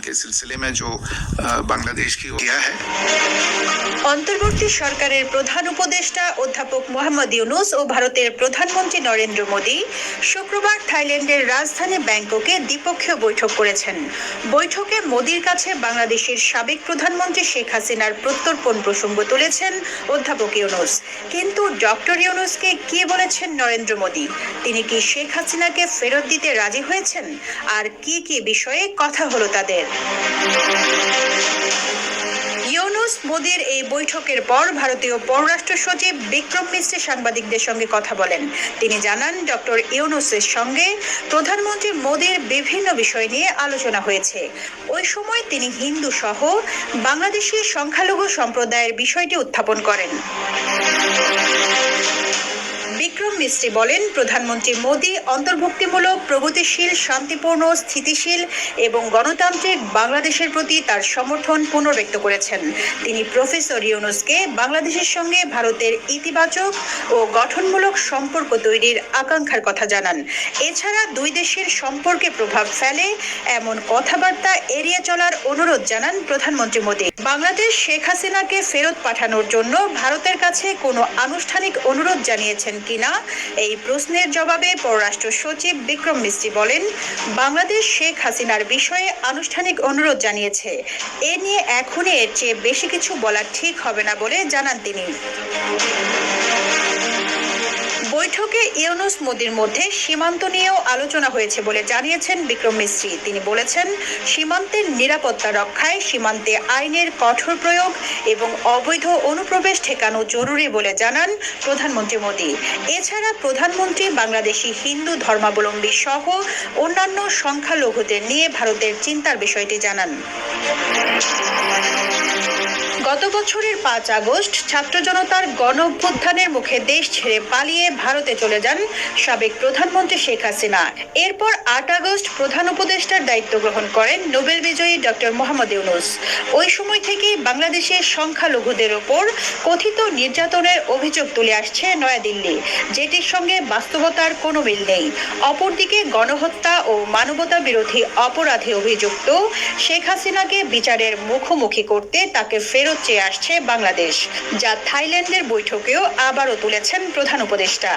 के सिलसिले में जो बांग्लादेश की किया है। অন্তর্বর্তী সরকারের প্রধান উপদেষ্টা অধ্যাপক মোহাম্মদ ইউনূস ও ভারতের প্রধানমন্ত্রী নরেন্দ্র মোদী শুক্রবার থাইল্যান্ডের রাজধানী ব্যাংককে দ্বিপক্ষীয় বৈঠক করেছেন। বৈঠকে মোদীর কাছে বাংলাদেশের সাবেক প্রধানমন্ত্রী শেখ হাসিনার প্রত্যর্পণ প্রসঙ্গ তুলেছেন অধ্যাপক ইউনূস। কিন্তু ডক্টর ইউনূসকে কি বলেছেন নরেন্দ্র মোদী? তিনি কি শেখ হাসিনাকে ফেরত দিতে রাজি হয়েছেন? আর কি কি বিষয়ে কথা হলো তাদের? ইউনূস মোদীর এই বৈঠকের পর ভারতীয় পররাষ্ট্র সচিব বিক্রম মিশ্রি সাংবাদিকদের সঙ্গে কথা বলেন। তিনি জানান, ডক্টর ইউনূসের সঙ্গে প্রধানমন্ত্রী মোদীর বিভিন্ন বিষয় নিয়ে আলোচনা হয়েছে। ওই সময় তিনি হিন্দু সহ বাংলাদেশি সংখ্যালঘু সম্প্রদায়ের বিষয়টি উত্থাপন করেন। বিক্রম মিশ্রি বলেন, প্রধানমন্ত্রী মোদী অন্তর্ভুক্তিমূলক, প্রগতিশীল, শান্তিপূর্ণ, স্থিতিশীল এবং গণতান্ত্রিক বাংলাদেশের প্রতি তার সমর্থন পুনর্ব্যক্ত করেছেন। তিনি প্রফেসর ইউনূসকে বাংলাদেশের সঙ্গে ভারতের ইতিবাচক ও গঠনমূলক সম্পর্ক তৈরির আকাঙ্ক্ষার কথা জানান। এছাড়া দুই দেশের সম্পর্কে প্রভাব ফেলে এমন কথাবার্তা এড়িয়ে চলার অনুরোধ জানান প্রধানমন্ত্রী মোদী। বাংলাদেশ শেখ হাসিনাকে ফেরত পাঠানোর জন্য ভারতের কাছে কোনো আনুষ্ঠানিক অনুরোধ জানিয়েছেন কিনা এই প্রশ্নের জবাবে পররাষ্ট্র সচিব বিক্রম মিশ্রি বলেন, বাংলাদেশ শেখ হাসিনার বিষয়ে আনুষ্ঠানিক অনুরোধ জানিয়েছে। এ নিয়ে এখনই এর চেয়ে বেশি কিছু বলা ঠিক হবে না বলে জানান তিনি। বৈঠকে ইউনূস মোদীর মধ্যে সীমান্ত নিয়েও আলোচনা হয়েছে বলে জানিয়েছেন বিক্রম মিশ্রি। তিনি বলেছেন, সীমান্তের নিরাপত্তা রক্ষায় সীমান্তে আইনের কঠোর প্রয়োগ এবং অবৈধ অনুপ্রবেশ ঠেকানো জরুরি বলে জানান প্রধানমন্ত্রী মোদী। এছাড়া প্রধানমন্ত্রী বাংলাদেশি হিন্দু ধর্মাবলম্বী সহ অন্যান্য সংখ্যালঘুদের নিয়ে ভারতের চিন্তার বিষয়টি জানান। গত বছরের 5 আগস্ট ছাত্র জনতার গণ অভ্যুত্থানের মুখে দেশ ছেড়ে পালিয়ে ভারতে চলে যান সাবেক প্রধানমন্ত্রী শেখ হাসিনা। এরপর 8 আগস্ট প্রধান উপদেষ্টার দায়িত্ব গ্রহণ করেন নোবেল বিজয়ী ডক্টর মোহাম্মদ ইউনূস। ওই সময় থেকেই বাংলাদেশের সংখ্যালঘুদের ওপর কথিত নির্যাতনের অভিযোগ তুলে আসছে নয়াদিল্লি, যেটির সঙ্গে বাস্তবতার কোনো মিল নেই। অপরদিকে গণহত্যা ও মানবতা বিরোধী অপরাধে অভিযুক্ত শেখ হাসিনাকে বিচারের মুখোমুখি করতে তাকে ফেরত চেয়ে আসছে বাংলাদেশ, যা থাইল্যান্ডের বৈঠকেও আবারও তুলেছেন প্রধান উপদেষ্টা।